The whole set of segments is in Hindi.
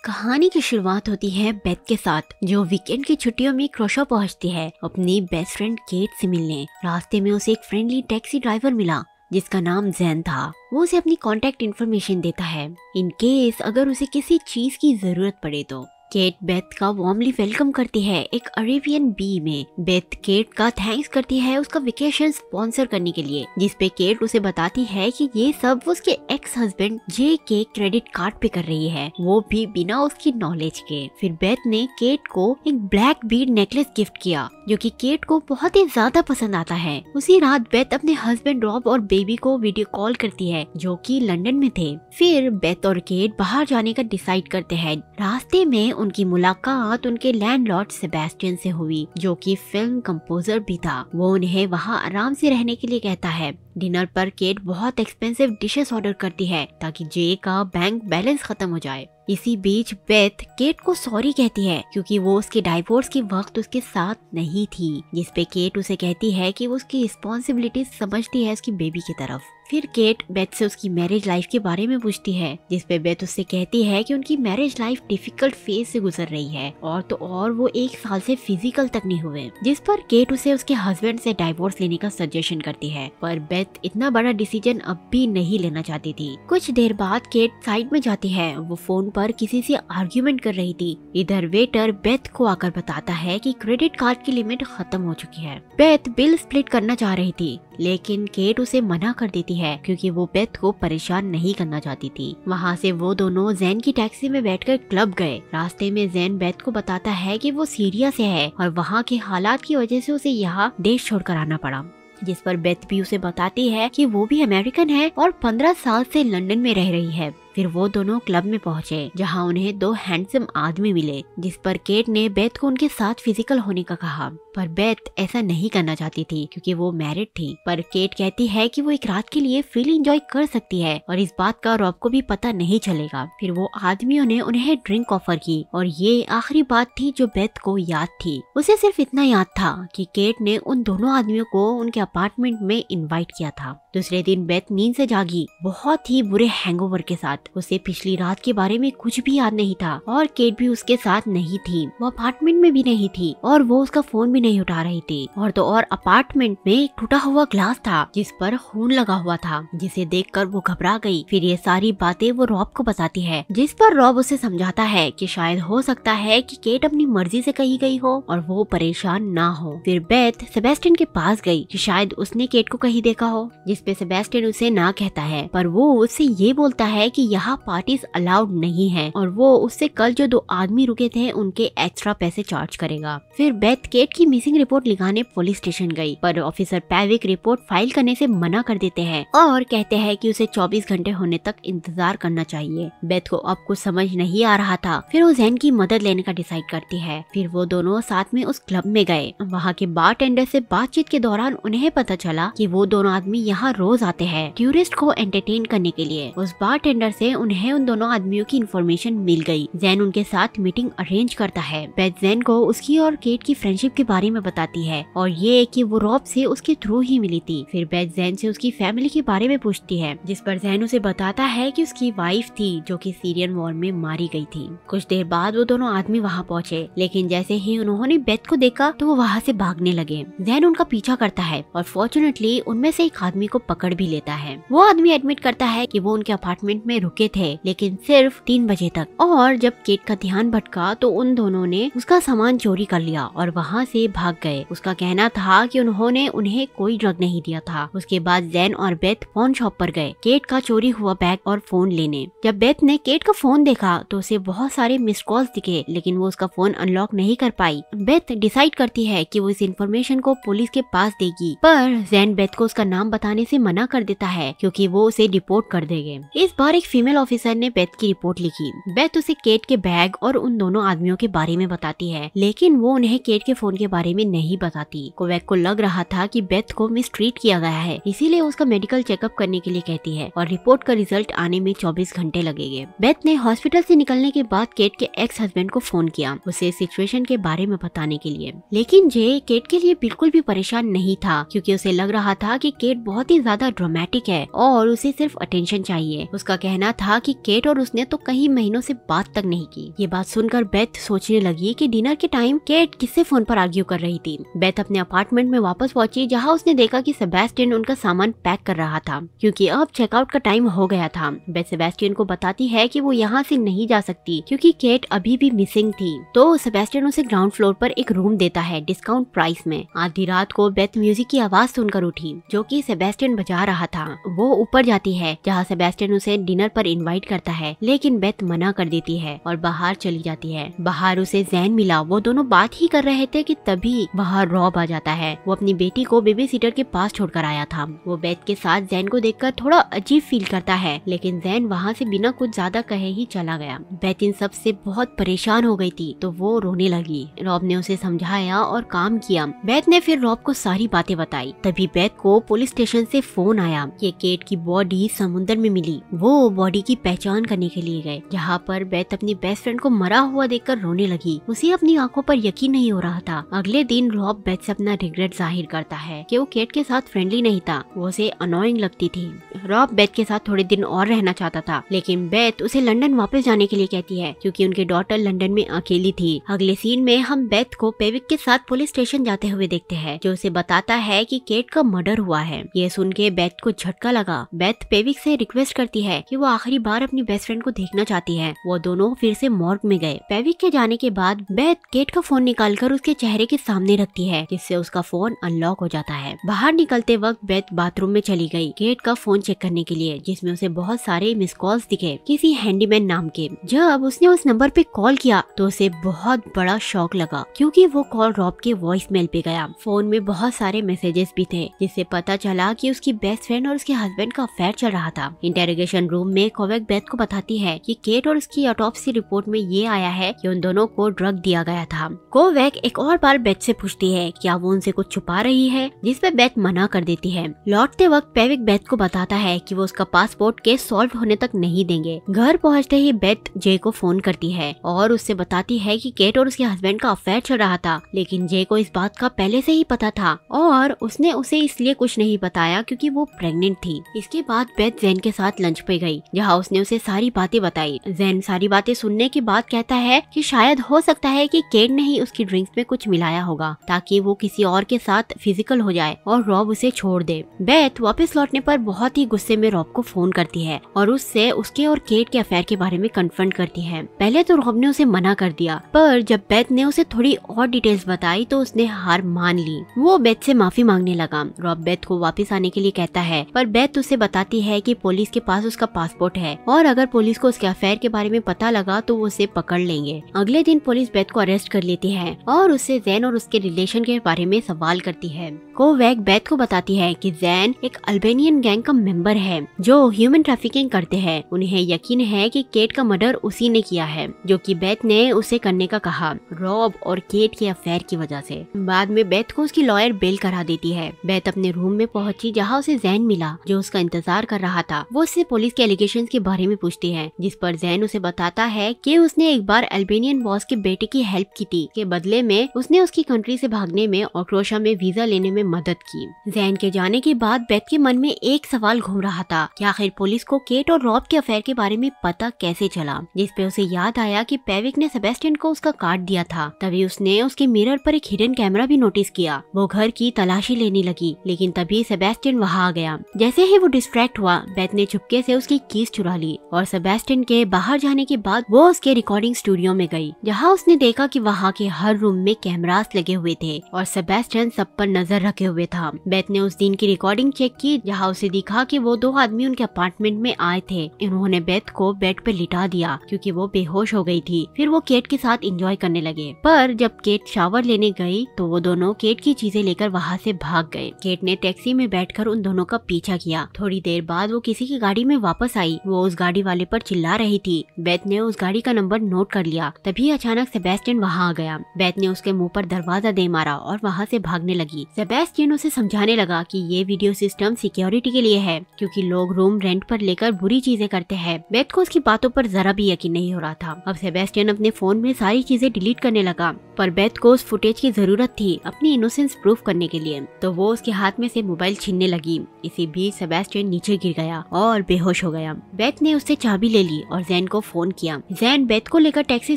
कहानी की शुरुआत होती है बेथ के साथ, जो वीकेंड की छुट्टियों में क्रोशो पहुंचती है अपनी बेस्ट फ्रेंड केट से मिलने। रास्ते में उसे एक फ्रेंडली टैक्सी ड्राइवर मिला जिसका नाम जैन था। वो उसे अपनी कॉन्टेक्ट इन्फॉर्मेशन देता है इन केस अगर उसे किसी चीज की जरूरत पड़े तो। केट बेथ का वार्मली वेलकम करती है एक अरेबियन बी में। बेथ केट का थैंक्स करती है उसका वेकेशन स्पॉन्सर करने के लिए, जिसपे केट उसे बताती है कि ये सब उसके एक्स हस्बैंड जे के क्रेडिट कार्ड पे कर रही है, वो भी बिना उसकी नॉलेज के। फिर बेथ ने केट को एक ब्लैक बीड नेकलेस गिफ्ट किया जो कि केट को बहुत ही ज्यादा पसंद आता है। उसी रात बेथ अपने हस्बैंड रॉब और बेबी को वीडियो कॉल करती है जो कि लंदन में थे। फिर बेथ और केट बाहर जाने का डिसाइड करते हैं। रास्ते में उनकी मुलाकात उनके लैंडलॉर्ड सेबेस्टियन से हुई जो कि फिल्म कंपोजर भी था। वो उन्हें वहां आराम से रहने के लिए कहता है। डिनर पर केट बहुत एक्सपेंसिव डिशेस ऑर्डर करती है ताकि जे का बैंक बैलेंस खत्म हो जाए। इसी बीच बेथ केट को सॉरी कहती है क्योंकि वो उसके डाइवोर्स के वक्त उसके साथ नहीं थी, जिसपे केट उसे कहती है कि वो उसकी रिस्पॉन्सिबिलिटी समझती है उसकी बेबी की तरफ। फिर केट बेथ से उसकी मैरिज लाइफ के बारे में पूछती है, जिसपे बेथ उससे कहती है कि उनकी मैरिज लाइफ डिफिकल्ट फेज से गुजर रही है और तो और वो 1 साल से फिजिकल तक नहीं हुए। जिस पर केट उसे उसके हस्बैंड से डाइवोर्स लेने का सजेशन करती है, पर बेथ इतना बड़ा डिसीजन अब भी नहीं लेना चाहती थी। कुछ देर बाद केट साइड में जाती है। वो फोन पर किसी से आर्ग्यूमेंट कर रही थी। इधर वेटर बेथ को आकर बताता है कि क्रेडिट कार्ड की लिमिट खत्म हो चुकी है। बेथ बिल स्प्लिट करना चाह रही थी लेकिन केट उसे मना कर देती है क्योंकि वो बेथ को परेशान नहीं करना चाहती थी। वहाँ से वो दोनों जैन की टैक्सी में बैठकर क्लब गए। रास्ते में जैन बेथ को बताता है कि वो सीरिया से है और वहाँ के हालात की वजह से उसे यहाँ देश छोड़कर आना पड़ा, जिस पर बेथ भी उसे बताती है कि वो भी अमेरिकन है और 15 साल से लंदन में रह रही है। फिर वो दोनों क्लब में पहुंचे जहां उन्हें 2 हैंडसम आदमी मिले, जिस पर केट ने बेथ को उनके साथ फिजिकल होने का कहा, पर बेथ ऐसा नहीं करना चाहती थी क्योंकि वो मैरिड थी। पर केट कहती है कि वो एक रात के लिए फ्रीली एंजॉय कर सकती है और इस बात का रॉब को भी पता नहीं चलेगा। फिर वो आदमियों ने उन्हें ड्रिंक ऑफर की और ये आखिरी बात थी जो बेथ को याद थी। उसे सिर्फ इतना याद था कि केट ने उन दोनों आदमियों को उनके अपार्टमेंट में इनवाइट किया था। दूसरे दिन बेथ नींद से जागी बहुत ही बुरे हैंगओवर के साथ। उसे पिछली रात के बारे में कुछ भी याद नहीं था और केट भी उसके साथ नहीं थी। वो अपार्टमेंट में भी नहीं थी और वो उसका फोन भी नहीं उठा रही थी। और तो और अपार्टमेंट में एक टूटा हुआ ग्लास था जिस पर खून लगा हुआ था, जिसे देखकर वो घबरा गई। फिर ये सारी बातें वो रॉब को बताती है, जिस पर रॉब उसे समझाता है कि शायद हो सकता है कि केट अपनी मर्जी से कही गई हो और वो परेशान ना हो। फिर बेथ सेबेस्टियन के पास गई कि शायद उसने केट को कहीं देखा हो, जिसपे सेबेस्टियन उसे ना कहता है, पर वो उससे ये बोलता है कि यहाँ पार्टीज अलाउड नहीं है और वो उससे कल जो 2 आदमी रुके थे उनके एक्स्ट्रा पैसे चार्ज करेगा। फिर बेथ केट की मिसिंग रिपोर्ट लिखाने पुलिस स्टेशन गई, पर ऑफिसर पैविक रिपोर्ट फाइल करने से मना कर देते हैं और कहते हैं कि उसे 24 घंटे होने तक इंतजार करना चाहिए। बेथ को अब कुछ समझ नहीं आ रहा था। फिर वो जैन की मदद लेने का डिसाइड करती है। फिर वो दोनों साथ में उस क्लब में गए। वहाँ के बारटेंडर से बातचीत के दौरान उन्हें पता चला कि वो दोनों आदमी यहाँ रोज आते हैं टूरिस्ट को एंटरटेन करने के लिए। उस बारटेंडर से उन्हें उन दोनों आदमियों की इन्फॉर्मेशन मिल गई। जैन उनके साथ मीटिंग अरेंज करता है। बेथ जैन को उसकी और केट की फ्रेंडशिप के बारे में बताती है और ये कि वो रॉब से उसके थ्रू ही मिली थी। फिर बेथ जैन से उसकी फैमिली के बारे में पूछती है, जिस पर जैन उसे बताता है कि उसकी वाइफ थी जो कि सीरियन वॉर में मारी गई थी। कुछ देर बाद वो दोनों आदमी वहाँ पहुँचे, लेकिन जैसे ही उन्होंने बेथ को देखा तो वो वहाँ से भागने लगे। जैन उनका पीछा करता है और फॉर्चुनेटली उनमें से एक आदमी को पकड़ भी लेता है। वो आदमी एडमिट करता है कि वो उनके अपार्टमेंट में रुके थे, लेकिन सिर्फ 3 बजे तक, और जब केट का ध्यान भटका तो उन दोनों ने उसका सामान चोरी कर लिया और वहाँ से भाग गए। उसका कहना था कि उन्होंने उन्हें कोई ड्रग नहीं दिया था। उसके बाद जैन और बेथ फोन शॉप पर गए केट का चोरी हुआ बैग और फोन लेने। जब बेथ ने केट का फोन देखा तो उसे बहुत सारे मिस्ड कॉल्स दिखे, लेकिन वो उसका फोन अनलॉक नहीं कर पाई। बेथ डिसाइड करती है कि वो इस इन्फॉर्मेशन को पुलिस के पास देगी, पर जैन बेथ को उसका नाम बताने से मना कर देता है क्योंकि वो उसे रिपोर्ट कर देंगे। इस बार एक फीमेल ऑफिसर ने बेथ की रिपोर्ट लिखी। बेथ उसे केट के बैग और उन दोनों आदमियों के बारे में बताती है, लेकिन वो उन्हें केट के फोन के बारे में नहीं बताती। कोवैक को लग रहा था कि बेथ को मिसट्रीट किया गया है, इसीलिए उसका मेडिकल चेकअप करने के लिए कहती है और रिपोर्ट का रिजल्ट आने में 24 घंटे लगेंगे। बेथ ने हॉस्पिटल से निकलने के बाद केट के एक्स हस्बैंड को फोन किया उसे सिचुएशन के बारे में बताने के लिए, लेकिन जे केट के लिए बिल्कुल भी परेशान नहीं था क्योंकि उसे लग रहा था कि केट बहुत ही ज्यादा ड्रामेटिक है और उसे सिर्फ अटेंशन चाहिए। उसका कहना था कि केट और उसने तो कई महीनों से बात तक नहीं की। ये बात सुनकर बेथ सोचने लगी कि डिनर के टाइम केट किससे फोन पर आर्ग्यू कर रही थी। बेथ अपने अपार्टमेंट में वापस पहुंची, जहां उसने देखा कि सेबेस्टियन उनका सामान पैक कर रहा था क्योंकि अब चेकआउट का टाइम हो गया था। बेथ सेबेस्टियन को बताती है कि वो यहाँ से नहीं जा सकती क्योंकि केट अभी भी मिसिंग थी। तो सेबेस्टियन उसे ग्राउंड फ्लोर पर एक रूम देता है डिस्काउंट प्राइस में। आधी रात को बेथ म्यूजिक की आवाज सुनकर उठी जो कि सेबेस्टियन बजा रहा था। वो ऊपर जाती है जहाँ सेबेस्टियन उसे डिनर पर इनवाइट करता है, लेकिन बेथ मना कर देती है और बाहर चली जाती है। बाहर उसे जैन मिला। वो दोनों बात ही कर रहे थे कि तभी बाहर रॉब आ जाता है। वो अपनी बेटी को बेबी सीटर के पास छोड़कर आया था। वो बेथ के साथ जैन को देखकर थोड़ा अजीब फील करता है, लेकिन जैन वहाँ से बिना कुछ ज्यादा कहे ही चला गया। बेथ इन सब से बहुत परेशान हो गई थी तो वो रोने लगी। रॉब ने उसे समझाया और काम किया। बेथ ने फिर रॉब को सारी बातें बताई। तभी बेथ को पुलिस स्टेशन से फोन आया कि केट की बॉडी समुद्र में मिली। वो बॉडी की पहचान करने के लिए गए, जहाँ पर बेथ अपनी बेस्ट फ्रेंड को मरा हुआ देखकर रोने लगी। उसे अपनी आंखों पर यकीन नहीं हो रहा था। अगले दिन रॉब बेथ से अपना रिग्रेट जाहिर करता है कि वो केट के साथ फ्रेंडली नहीं था, वो उसे अनोइंग लगती थी। रॉब बेथ के साथ थोड़े दिन और रहना चाहता था, लेकिन बेथ उसे लंदन वापस जाने के लिए कहती है क्योंकि उनकी डॉटर लंदन में अकेली थी। अगले सीन में हम बेथ को पेविक के साथ पुलिस स्टेशन जाते हुए देखते हैं, जो उसे बताता है कि केट का मर्डर हुआ है। ये सुन के बेथ को झटका लगा। बेथ पेविक से रिक्वेस्ट करती है कि वो आखिरी बार अपनी बेस्ट फ्रेंड को देखना चाहती है। वो दोनों फिर से मॉर्ग में गए। पेविक के जाने के बाद बेथ केट का फोन निकालकर उसके चेहरे के सामने रखती है, जिससे उसका फोन अनलॉक हो जाता है। बाहर निकलते वक्त बेथ बाथरूम में चली गई केट का फोन चेक करने के लिए, जिसमें उसे बहुत सारे मिस कॉल्स दिखे किसी हैंडीमैन नाम के। जब उसने उस नंबर पे कॉल किया तो उसे बहुत बड़ा शॉक लगा क्योंकि वो कॉल रॉब के वॉइस मेल पे गया। फोन में बहुत सारे मैसेजेस भी थे, जिससे पता चला कि उसकी बेस्ट फ्रेंड और उसके हस्बैंड का अफेयर चल रहा था। इंटेरोगेशन रूम में कोवेक बेथ को बताती है कि केट और उसकी ऑटोप्सी रिपोर्ट में ये आया है कि उन दोनों को ड्रग दिया गया था। कोवेक एक और बार बेथ से पूछती है क्या वो उनसे कुछ छुपा रही है, जिस पे बेथ मना कर देती है। लौटते वक्त पेविक बेथ को बताता है कि वो उसका पासपोर्ट केस सॉल्व होने तक नहीं देंगे। घर पहुंचते ही बेथ जे को फोन करती है और उससे बताती है कि केट और उसके हस्बैंड का अफेयर चल रहा था, लेकिन जे को इस बात का पहले से ही पता था और उसने उसे इसलिए कुछ नहीं बताया क्योंकि वो प्रेग्नेंट थी। इसके बाद बेथ जैन के साथ लंच पे गई, जहाँ उसने उसे सारी बातें बताई। जैन सारी बातें सुनने के बाद कहता है कि शायद हो सकता है कि केट ने ही उसकी ड्रिंक्स में कुछ मिलाया होगा ताकि वो किसी और के साथ फिजिकल हो जाए और रॉब उसे छोड़ दे। बेथ वापस लौटने पर बहुत ही गुस्से में रॉब को फोन करती है और उससे उसके और केट के अफेयर के बारे में कन्फ्रंट करती है। पहले तो रॉब ने उसे मना कर दिया, पर जब बेथ ने उसे थोड़ी और डिटेल्स बताई तो उसने हार मान ली। वो बेथ से माफी मांगने लगा। रॉब बेथ को वापस आने के लिए कहता है, पर बेथ उसे बताती है कि पुलिस के पास उसका पासपोर्ट है और अगर पुलिस को उसके अफेयर के बारे में पता लगा तो वो उसे पकड़ लेंगे। अगले दिन पुलिस बेथ को अरेस्ट कर लेती है और उससे जैन और उसके रिलेशन के बारे में सवाल करती है। कोवेक बेथ को बताती है कि जैन एक अल्बेनियन गैंग का मेंबर है जो ह्यूमन ट्रैफिकिंग करते हैं। उन्हें यकीन है कि केट का मर्डर उसी ने किया है, जो कि बेथ ने उसे करने का कहा, रॉब और केट के अफेयर की वजह से। बाद में बेथ को उसकी लॉयर बेल करा देती है। बेथ अपने रूम में पहुंची, जहां उसे जैन मिला जो उसका इंतजार कर रहा था। वो उससे पुलिस के एलिगेशंस के बारे में पूछती है, जिस पर जैन उसे बताता है कि उसने एक बार अल्बेनियन बॉस के बेटे की हेल्प की थी। के बदले में उसने उसकी कंट्री से भागने में और क्रोएशिया में वीजा लेने में मदद की। जैन के जाने के बाद बेथ के मन में एक सवाल घूम रहा था कि आखिर पुलिस को केट और रॉब के अफेयर के बारे में पता कैसे चला, जिस पे उसे याद आया कि पेविक ने सेबेस्टियन को उसका कार्ड दिया था। तभी उसने उसके मिरर पर एक हिडन कैमरा भी नोटिस किया। वो घर की तलाशी लेने लगी, लेकिन तभी सेबेस्टियन वहाँ आ गया। जैसे ही वो डिस्ट्रैक्ट हुआ, बेथ ने चुपके से उसकी कीज चुरा ली और सेबेस्टियन के बाहर जाने के बाद वो उसके रिकॉर्डिंग स्टूडियो में गई, जहाँ उसने देखा कि वहाँ के हर रूम में कैमरास लगे हुए थे और सेबेस्टियन सब पर नजर रखे हुए था। बेथ ने उस दिन की रिकॉर्डिंग चेक की, जहाँ उसे दिखा कि वो 2 आदमी उनके अपार्टमेंट में आए थे। इन्होंने बेथ को बेड पे लिटा दिया क्योंकि वो बेहोश हो गई थी। फिर वो केट के साथ एंजॉय करने लगे, पर जब केट शावर लेने गई तो वो दोनों केट की चीजें लेकर वहाँ से भाग गए। केट ने टैक्सी में बैठकर उन दोनों का पीछा किया। थोड़ी देर बाद वो किसी की गाड़ी में वापस आई। वो उस गाड़ी वाले पर चिल्ला रही थी। बेथ ने उस गाड़ी का नंबर नोट कर लिया। तभी अचानक सेबेस्टियन वहाँ आ गया। बेथ ने उसके मुंह पर दरवाजा दे मारा और वहाँ से भागने लगी। सेबेस्टियन उसे समझाने लगा कि ये वीडियो सिस्टम सिक्योरिटी के लिए है, क्योंकि लोग रूम रेंट पर लेकर बुरी चीजें करते हैं। बेथ को उसकी बातों पर जरा भी यकीन नहीं हो रहा था। अब सेबेस्टियन अपने फोन में सारी चीजें डिलीट करने लगा, पर बेथ को उस फुटेज की जरूरत थी अपनी इनोसेंस प्रूफ करने के लिए, तो वो उसके हाथ में से मोबाइल छीनने लगी। इसी बीच सेबेस्टियन नीचे गिर गया और बेहोश हो गया। आया। बेथ ने उससे चाबी ले ली और जैन को फोन किया। जैन बेथ को लेकर टैक्सी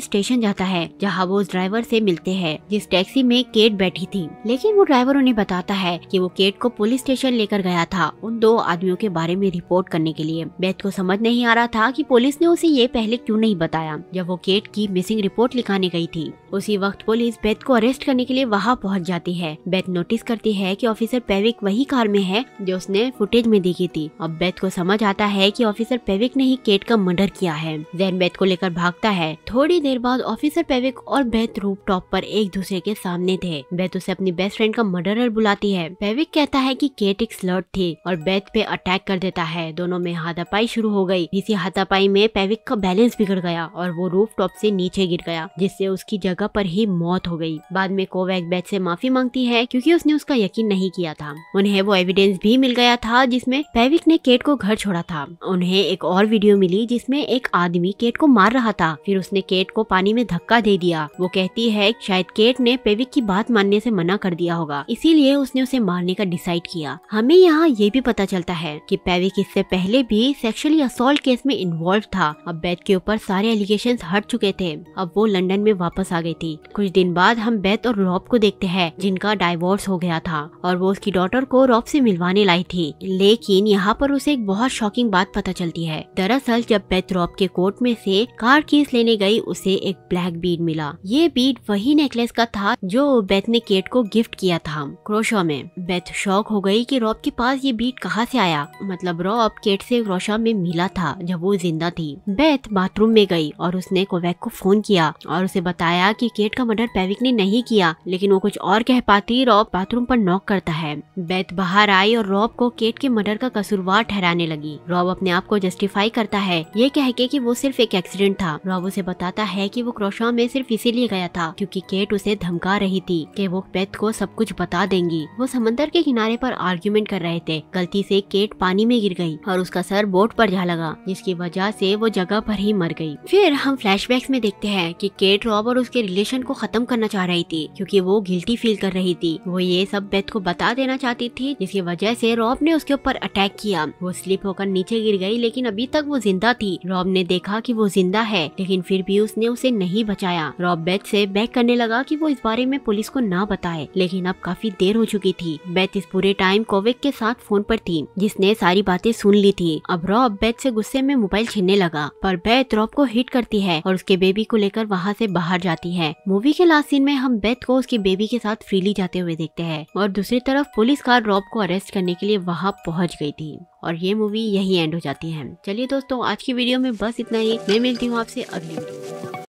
स्टेशन जाता है, जहाँ वो उस ड्राइवर से मिलते हैं जिस टैक्सी में केट बैठी थी। लेकिन वो ड्राइवर उन्हें बताता है कि वो केट को पुलिस स्टेशन लेकर गया था उन 2 आदमियों के बारे में रिपोर्ट करने के लिए। बेथ को समझ नहीं आ रहा था कि पुलिस ने उसे ये पहले क्यों नहीं बताया जब वो केट की मिसिंग रिपोर्ट लिखाने गई थी। उसी वक्त पुलिस बेथ को अरेस्ट करने के लिए वहाँ पहुँच जाती है। बेथ नोटिस करती है कि ऑफिसर पेविक वही कार में है जो उसने फुटेज में देखी थी। अब बेथ को समझ आता है कि ऑफिसर पेविक ने ही केट का मर्डर किया है। जैन बेथ को लेकर भागता है। थोड़ी देर बाद ऑफिसर पेविक और बेथ रूफटॉप पर एक दूसरे के सामने थे। बेथ उसे अपनी बेस्ट फ्रेंड का मर्डरर बुलाती है। पेविक कहता है कि केट एक स्लर्ट थी और बेथ पे अटैक कर देता है। दोनों में हाथापाई शुरू हो गई। इसी हाथापाई में पेविक का बैलेंस बिगड़ गया और वो रूफटॉप से नीचे गिर गया, जिससे उसकी जगह पर ही मौत हो गई। बाद में कोवैक बेथ से माफी मांगती है क्योंकि उसने उसका यकीन नहीं किया था। उन्हें वो एविडेंस भी मिल गया था जिसमें पेविक ने केट को घर छोड़ा था। उन्हें एक और वीडियो मिली जिसमें एक आदमी केट को मार रहा था, फिर उसने केट को पानी में धक्का दे दिया। वो कहती है शायद केट ने पेविक की बात मानने से मना कर दिया होगा, इसीलिए उसने उसे मारने का डिसाइड किया। हमें यहाँ ये भी पता चलता है कि पेविक इससे पहले भी सेक्सुअली असॉल्ट केस में इन्वॉल्व था। अब बेथ के ऊपर सारे एलिगेशंस हट चुके थे। अब वो लंदन में वापस आ गई थी। कुछ दिन बाद हम बेथ और रॉब को देखते हैं जिनका डाइवोर्स हो गया था और वो उसकी डॉटर को रॉब से मिलवाने लाई थी। लेकिन यहाँ पर उसे एक बहुत शॉकिंग बात पता चलती है। दरअसल जब बेथ रॉब के कोर्ट में से कार कीज लेने गई उसे एक ब्लैक बीड मिला। ये बीड वही नेकलेस का था जो बेथ ने केट को गिफ्ट किया था क्रोशा में। बेथ शॉक हो गई कि रॉब के पास ये बीड कहाँ से आया। मतलब रॉब केट से क्रोशा में मिला था जब वो जिंदा थी। बेथ बाथरूम में गई और उसने कोवैक को फोन किया और उसे बताया कि केट का मर्डर पेविक ने नहीं किया, लेकिन वो कुछ और कह पाती। रॉब बाथरूम पर नॉक करता है। बेथ बाहर आई और रॉब को केट के मर्डर का कसूरवार ठहराने लगी। रॉब अपने आप को जस्टिफाई करता है ये कह के कि वो सिर्फ एक एक्सीडेंट था। रॉब उसे बताता है कि वो क्रोशा में सिर्फ इसीलिए गया था क्योंकि केट उसे धमका रही थी कि वो बेथ को सब कुछ बता देंगी। वो समंदर के किनारे पर आर्ग्यूमेंट कर रहे थे। गलती से केट पानी में गिर गई और उसका सर बोट पर जा लगा, जिसकी वजह से वो जगह पर ही मर गई। फिर हम फ्लैशबैक्स में देखते हैं कि केट रॉब और उसके रिलेशन को खत्म करना चाह रही थी क्योंकि वो गिल्टी फील कर रही थी। वो ये सब बेथ को बता देना चाहती थी, जिसकी वजह से रॉब ने उसके ऊपर अटैक किया। वो स्लिप होकर नीचे गिर गई, लेकिन अभी तक वो जिंदा थी। रॉब ने देखा कि वो जिंदा है, लेकिन फिर भी उसने उसे नहीं बचाया। रॉब बेथ से बेग करने लगा कि वो इस बारे में पुलिस को ना बताए, लेकिन अब काफी देर हो चुकी थी। बेथ इस पूरे टाइम कोविक के साथ फोन पर थी, जिसने सारी बातें सुन ली थी। अब रॉब बेथ से गुस्से में मोबाइल छीनने लगा, पर बेथ रॉब को हिट करती है और उसके बेबी को लेकर वहाँ से बाहर जाती है। मूवी के लास्ट सीन में हम बेथ को उसके बेबी के साथ फ्रीली जाते हुए देखते हैं और दूसरी तरफ पुलिस कार रॉब को अरेस्ट करने के लिए वहाँ पहुँच गई थी और ये मूवी यही एंड हो जाती है। चलिए दोस्तों, आज की वीडियो में बस इतना ही। मैं मिलती हूँ आपसे अगली वीडियो में।